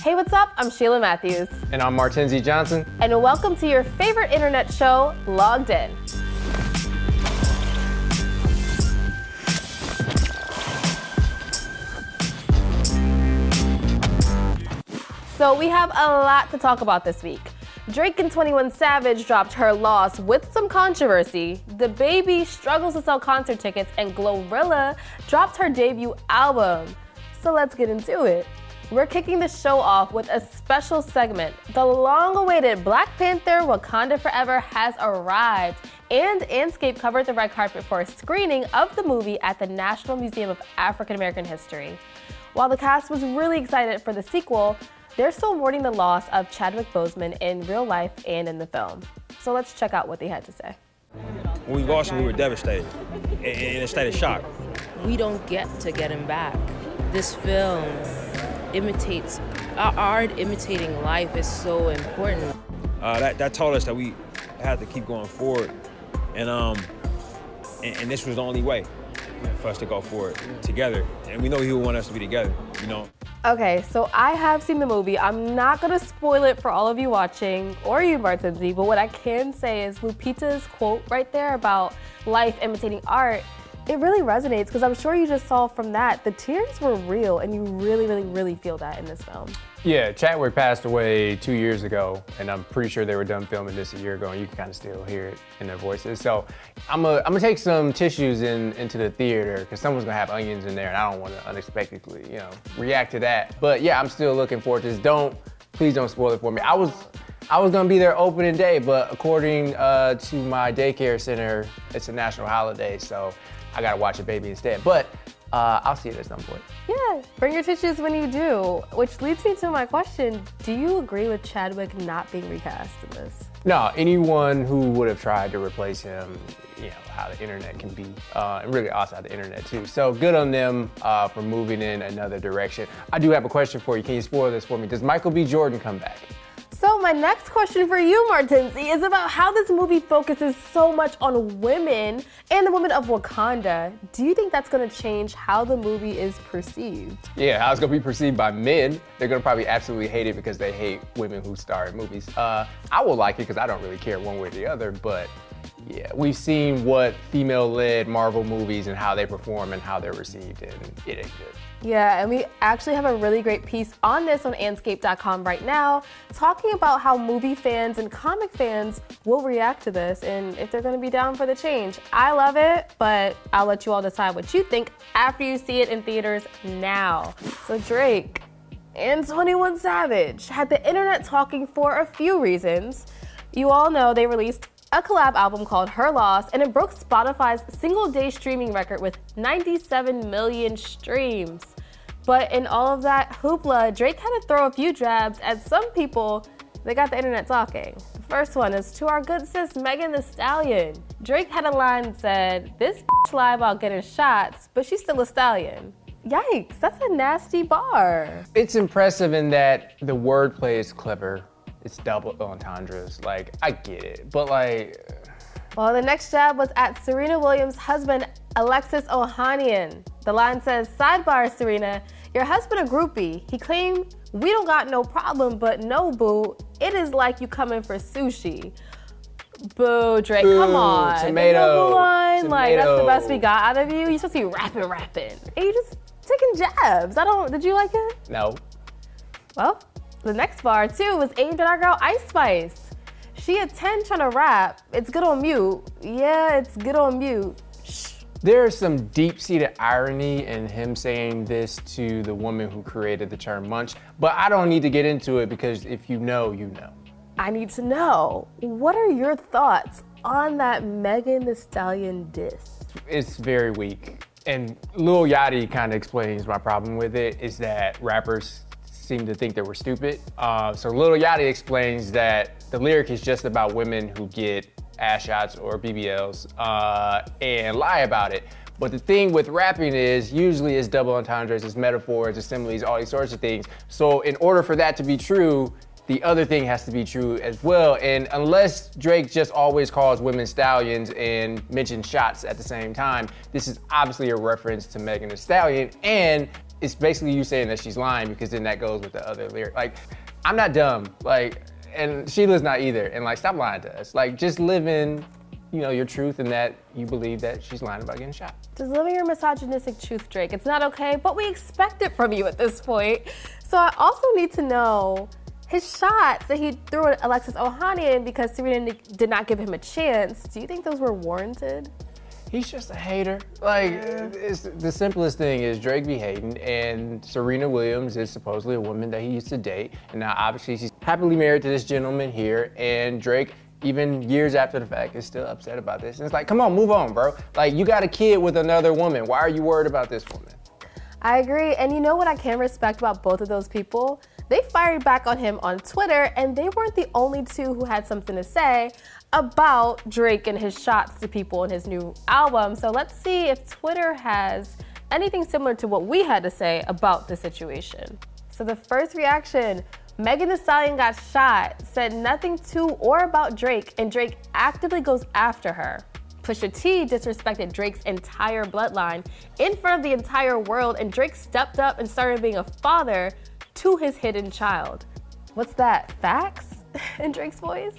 Hey, what's up? I'm Sheila Matthews. And I'm Martenzie Johnson. And welcome to your favorite internet show, Logged In. So we have a lot to talk about this week. Drake and 21 Savage dropped Her Loss with some controversy. DaBaby struggles to sell concert tickets, and Glorilla dropped her debut album. So let's get into it. We're kicking the show off with a special segment. The long-awaited Black Panther Wakanda Forever has arrived, and Andscape covered the red carpet for a screening of the movie at the National Museum of African American History. While the cast was really excited for the sequel, they're still mourning the loss of Chadwick Boseman in real life and in the film. So let's check out what they had to say. When we lost him, we were devastated, in a state of shock. We don't get to get him back. This film imitates, our art imitating life is so important. That told us that we had to keep going forward, and this was the only way for us to go forward together. And we know he would want us to be together, you know. Okay, so I have seen the movie. I'm not gonna spoil it for all of you watching, or you, Martenzie, but what I can say is Lupita's quote right there about life imitating art, it really resonates, because I'm sure you just saw from that, the tears were real, and you really, really, really feel that in this film. Yeah, Chadwick passed away 2 years ago, and I'm pretty sure they were done filming this a year ago, and you can kind of still hear it in their voices. So I'm gonna take some tissues into the theater, because someone's gonna have onions in there, and I don't want to unexpectedly, react to that. But yeah, I'm still looking forward to this. Please don't spoil it for me. I was gonna be there opening day, but according to my daycare center, it's a national holiday, so I gotta watch it, baby, instead. But I'll see it at some point. Yeah, bring your tissues when you do, which leads me to my question. Do you agree with Chadwick not being recast in this? No, anyone who would have tried to replace him, how the internet can be, and really outside the internet too. So good on them for moving in another direction. I do have a question for you. Can you spoil this for me? Does Michael B. Jordan come back? So my next question for you, Martenzie, is about how this movie focuses so much on women and the women of Wakanda. Do you think that's gonna change how the movie is perceived? Yeah, how it's gonna be perceived by men. They're gonna probably absolutely hate it because they hate women who star in movies. I will like it because I don't really care one way or the other, but yeah, we've seen what female-led Marvel movies and how they perform and how they're received, and it ain't good. Yeah, and we actually have a really great piece on this on Andscape.com right now, talking about how movie fans and comic fans will react to this and if they're gonna be down for the change. I love it, but I'll let you all decide what you think after you see it in theaters now. So Drake and 21 Savage had the internet talking for a few reasons. You all know they released a collab album called Her Loss, and it broke Spotify's single-day streaming record with 97 million streams. But in all of that hoopla, Drake had to throw a few jabs at some people that got the internet talking. The first one is to our good sis Megan Thee Stallion. Drake had a line that said, "This lie about getting shots, but she's still a stallion." Yikes, that's a nasty bar. It's impressive in that the wordplay is clever. It's double entendres. I get it, but Well, the next jab was at Serena Williams' husband, Alexis Ohanian. The line says, "Sidebar, Serena, your husband a groupie. He claimed we don't got no problem, but no, boo, it is like you coming for sushi." Boo, Drake, boo, come on. Tomato. The boo line, tomato. That's the best we got out of you. You're supposed to be rapping. And you just taking jabs. Did you like it? No. Well, the next bar, too, was aimed at our girl Ice Spice. She at 10 trying to rap. It's good on mute. Yeah, it's good on mute. Shh. There's some deep-seated irony in him saying this to the woman who created the term munch, but I don't need to get into it because if you know, you know. I need to know, what are your thoughts on that Megan Thee Stallion diss? It's very weak. And Lil Yachty kind of explains my problem with it, is that rappers seem to think that we're stupid. So Lil Yachty explains that the lyric is just about women who get ass shots or BBLs and lie about it. But the thing with rapping is usually it's double entendres, it's metaphors, it's similes, all these sorts of things. So in order for that to be true, the other thing has to be true as well. And unless Drake just always calls women stallions and mentions shots at the same time, this is obviously a reference to Megan Thee Stallion. And it's basically you saying that she's lying because then that goes with the other lyric. Like, I'm not dumb, like, and Sheila's not either. And like, stop lying to us. Like, just live in, you know, your truth and that you believe that she's lying about getting shot. Just living your misogynistic truth, Drake. It's not okay, but we expect it from you at this point. So I also need to know his shots that he threw at Alexis Ohanian because Serena did not give him a chance. Do you think those were warranted? He's just a hater. Like, it's, the simplest thing is Drake be hating, and Serena Williams is supposedly a woman that he used to date, and now obviously she's happily married to this gentleman here, and Drake, even years after the fact, is still upset about this. And it's like, come on, move on, bro. Like, you got a kid with another woman. Why are you worried about this woman? I agree, and you know what I can respect about both of those people? They fired back on him on Twitter, and they weren't the only two who had something to say about Drake and his shots to people in his new album. So let's see if Twitter has anything similar to what we had to say about the situation. So the first reaction, Megan Thee Stallion got shot, said nothing to or about Drake, and Drake actively goes after her. Pusha T disrespected Drake's entire bloodline in front of the entire world, and Drake stepped up and started being a father to his hidden child. What's that, facts in Drake's voice?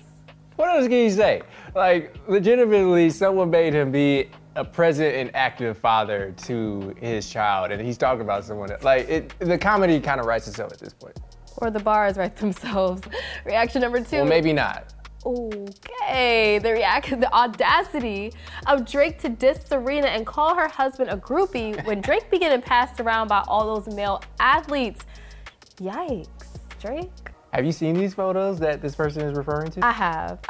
What else can you say? Like, legitimately, someone made him be a present and active father to his child, and he's talking about someone else. Like, the comedy kind of writes itself at this point. Or the bars write themselves. Reaction number 2. Well, maybe not. Okay, the audacity of Drake to diss Serena and call her husband a groupie when Drake began and passed around by all those male athletes. Yikes, Drake. Have you seen these photos that this person is referring to? I have.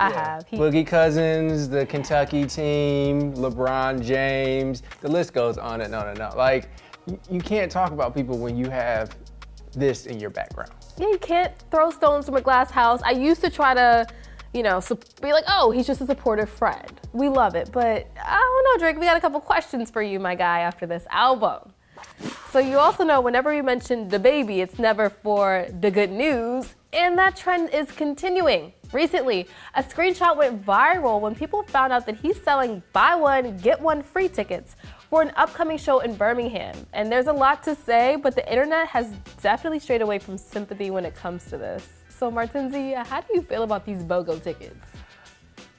Boogie Cousins, the Kentucky team, LeBron James, the list goes on and on and on. Like, you can't talk about people when you have this in your background. Yeah, you can't throw stones from a glass house. I used to try to, you know, be like, oh, he's just a supportive friend. We love it, but I don't know, Drake, we got a couple questions for you, my guy, after this album. So you also know whenever you mention DaBaby, it's never for the good news, and that trend is continuing. Recently, a screenshot went viral when people found out that he's selling buy one, get one free tickets for an upcoming show in Birmingham. And there's a lot to say, but the internet has definitely strayed away from sympathy when it comes to this. So Martenzie, how do you feel about these BOGO tickets?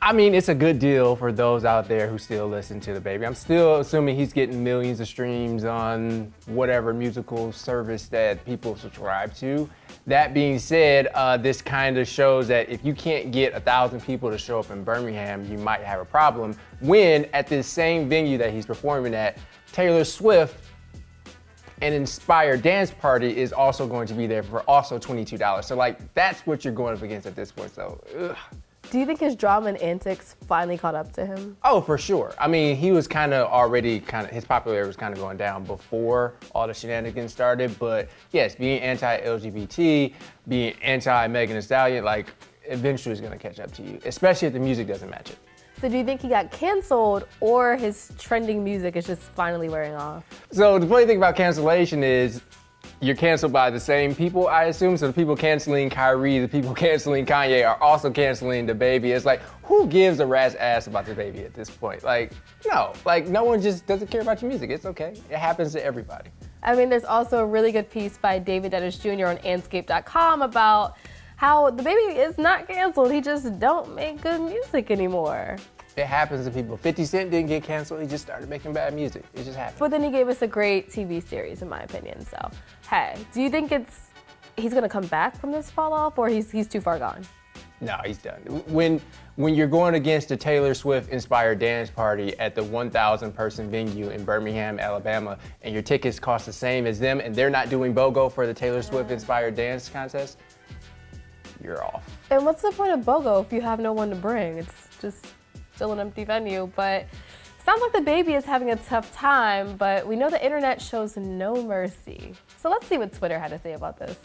I mean, it's a good deal for those out there who still listen to DaBaby. I'm still assuming he's getting millions of streams on whatever musical service that people subscribe to. That being said, this kind of shows that if you can't get 1,000 people to show up in Birmingham, you might have a problem. When at this same venue that he's performing at, Taylor Swift, an inspired dance party, is also going to be there for also $22. So like, that's what you're going up against at this point, so ugh. Do you think his drama and antics finally caught up to him? Oh, for sure. I mean, he was his popularity was kind of going down before all the shenanigans started. But yes, being anti-LGBT, being anti-Megan Thee Stallion, like, eventually is gonna catch up to you, especially if the music doesn't match it. So do you think he got canceled, or his trending music is just finally wearing off? So the funny thing about cancellation is, you're canceled by the same people, I assume. So the people canceling Kyrie, the people canceling Kanye are also canceling DaBaby. It's like, who gives a rat's ass about DaBaby at this point? Like, no. Like, no one just doesn't care about your music. It's okay. It happens to everybody. I mean, there's also a really good piece by David Dennis Jr. on Andscape.com about how DaBaby is not canceled. He just don't make good music anymore. It happens to people. 50 Cent didn't get canceled. He just started making bad music. It just happened. But then he gave us a great TV series, in my opinion. So, hey, do you think he's gonna come back from this fall off, or he's too far gone? No, he's done. When you're going against a Taylor Swift inspired dance party at the 1,000 person venue in Birmingham, Alabama, and your tickets cost the same as them, and they're not doing BOGO for the Taylor Swift inspired dance contest, you're off. And what's the point of BOGO if you have no one to bring? It's just still an empty venue, but sounds like DaBaby is having a tough time, but we know the internet shows no mercy. So let's see what Twitter had to say about this.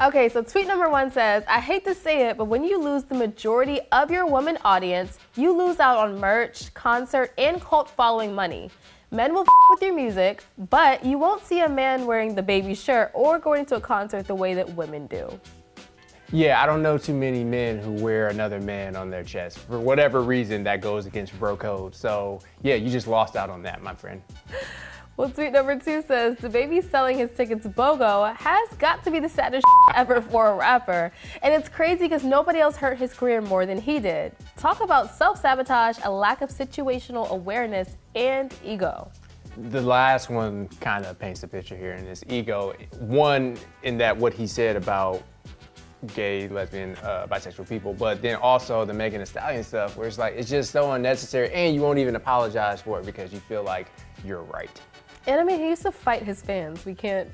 Okay, so tweet number 1 says, I hate to say it, but when you lose the majority of your woman audience, you lose out on merch, concert, and cult following money. Men will with your music, but you won't see a man wearing DaBaby shirt or going to a concert the way that women do. Yeah, I don't know too many men who wear another man on their chest. For whatever reason, that goes against bro code. So yeah, you just lost out on that, my friend. Well, tweet number 2 says, DaBaby selling his tickets BOGO has got to be the saddest ever for a rapper. And it's crazy because nobody else hurt his career more than he did. Talk about self-sabotage, a lack of situational awareness, and ego. The last one kind of paints the picture here in his ego. One, in that what he said about gay, lesbian, bisexual people, but then also the Megan Thee Stallion stuff where it's like, it's just so unnecessary and you won't even apologize for it because you feel like you're right. And I mean, he used to fight his fans. We can't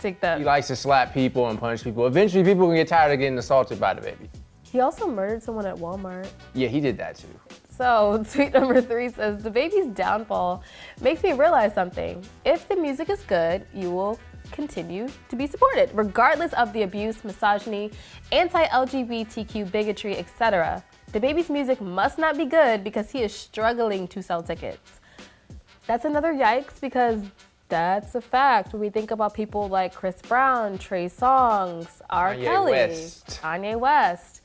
take that. He likes to slap people and punch people. Eventually people can get tired of getting assaulted by DaBaby. He also murdered someone at Walmart. Yeah, he did that too. So tweet number 3 says, DaBaby's downfall makes me realize something. If the music is good, you will continue to be supported, regardless of the abuse, misogyny, anti-LGBTQ bigotry, etc. DaBaby's music must not be good because he is struggling to sell tickets. That's another yikes because that's a fact. When we think about people like Chris Brown, Trey Songz, R. Kelly, Kanye West.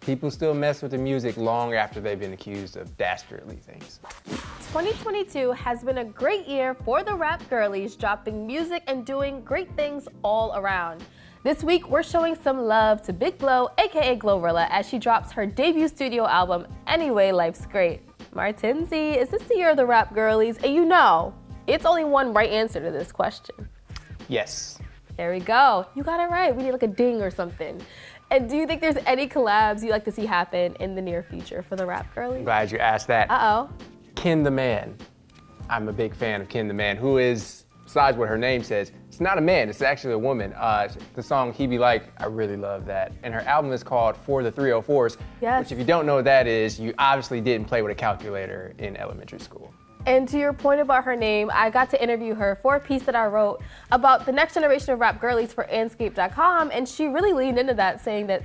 People still mess with the music long after they've been accused of dastardly things. 2022 has been a great year for the rap girlies, dropping music and doing great things all around. This week, we're showing some love to Big Glow, aka Glorilla, as she drops her debut studio album, Anyway, Life's Great. Martenzie, is this the year of the rap girlies? And you know, it's only one right answer to this question. Yes. There we go. You got it right. We need like a ding or something. And do you think there's any collabs you'd like to see happen in the near future for the rap girlies? Glad you asked that. Uh-oh. Ken the Man. I'm a big fan of Ken the Man, who is, besides what her name says, it's not a man, it's actually a woman. The song He Be Like, I really love that. And her album is called For the 304s, yes. Which if you don't know what that is, you obviously didn't play with a calculator in elementary school. And to your point about her name, I got to interview her for a piece that I wrote about the next generation of rap girlies for Andscape.com, and she really leaned into that, saying that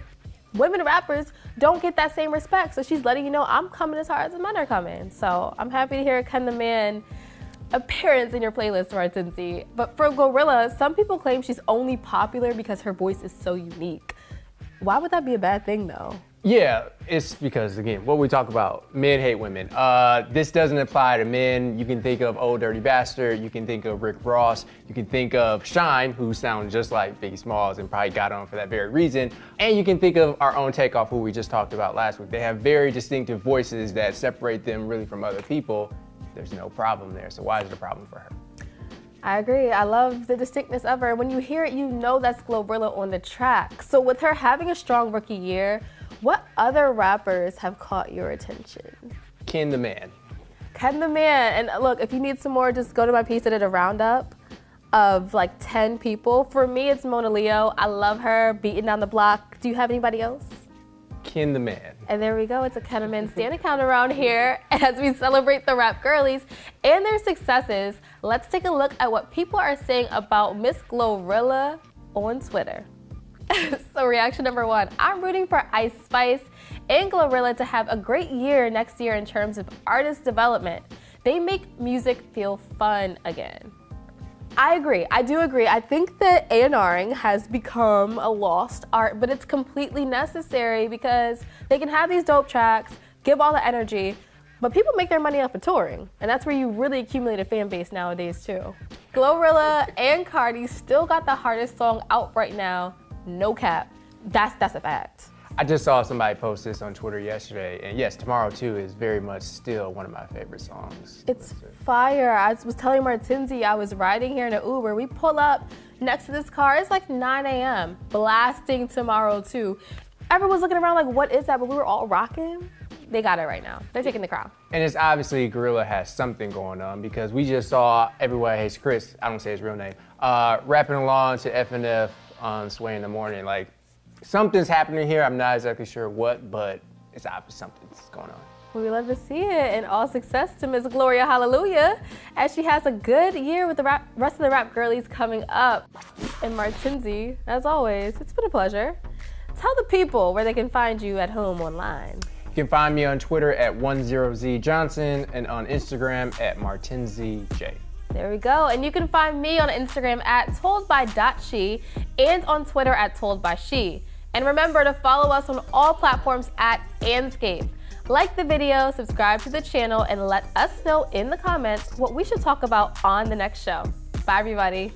women rappers don't get that same respect. So she's letting you know I'm coming as hard as the men are coming. So I'm happy to hear Ken the Man appearance in your playlist, Martenzie. But for Glorilla, some people claim she's only popular because her voice is so unique. Why would that be a bad thing though? Yeah, it's because, again, what we talk about, men hate women. This doesn't apply to men. You can think of Old Dirty Bastard, you can think of Rick Ross, you can think of Shine, who sounds just like Biggie Smalls and probably got on for that very reason. And you can think of our own Takeoff, who we just talked about last week. They have very distinctive voices that separate them really from other people. There's no problem there, so why is it a problem for her? I agree. I love the distinctness of her. When you hear it, you know that's Glorilla on the track. So with her having a strong rookie year, what other rappers have caught your attention? Ken the Man. Ken the Man. And look, if you need some more, just go to my piece. I did a roundup of like 10 people. For me, it's Mona Leo. I love her. Beating Down the Block. Do you have anybody else? Ken the Man. And there we go. It's a Ken the Man stand account around here. As we celebrate the rap girlies and their successes, let's take a look at what people are saying about Miss Glorilla on Twitter. So reaction number 1, I'm rooting for Ice Spice and Glorilla to have a great year next year in terms of artist development. They make music feel fun again. I agree. I do agree. I think that A&Ring has become a lost art, but it's completely necessary because they can have these dope tracks, give all the energy, but people make their money off of touring, and that's where you really accumulate a fan base nowadays too. Glorilla and Cardi still got the hardest song out right now, no cap. That's a fact. I just saw somebody post this on Twitter yesterday, and yes, Tomorrow 2 is very much still one of my favorite songs. It's fire. I was telling Martenzie, I was riding here in an Uber. We pull up next to this car. It's like 9 a.m. blasting Tomorrow 2. Everyone's looking around like, what is that? But we were all rocking. They got it right now. They're taking the crown. And it's obviously Gorilla has something going on because we just saw Everywhere Hates Chris, I don't say his real name, rapping along to FNF on Sway in the Morning. Like, something's happening here. I'm not exactly sure what, but it's obvious something's going on. We love to see it, and all success to Miss Gloria Hallelujah, as she has a good year with the rest of the rap girlies coming up. And Martenzie, as always, it's been a pleasure. Tell the people where they can find you at home online. You can find me on Twitter at 10zJohnson and on Instagram at MartenziJ. There we go. And you can find me on Instagram at toldby.she and on Twitter at toldbyshe. And remember to follow us on all platforms at Andscape. Like the video, subscribe to the channel, and let us know in the comments what we should talk about on the next show. Bye, everybody.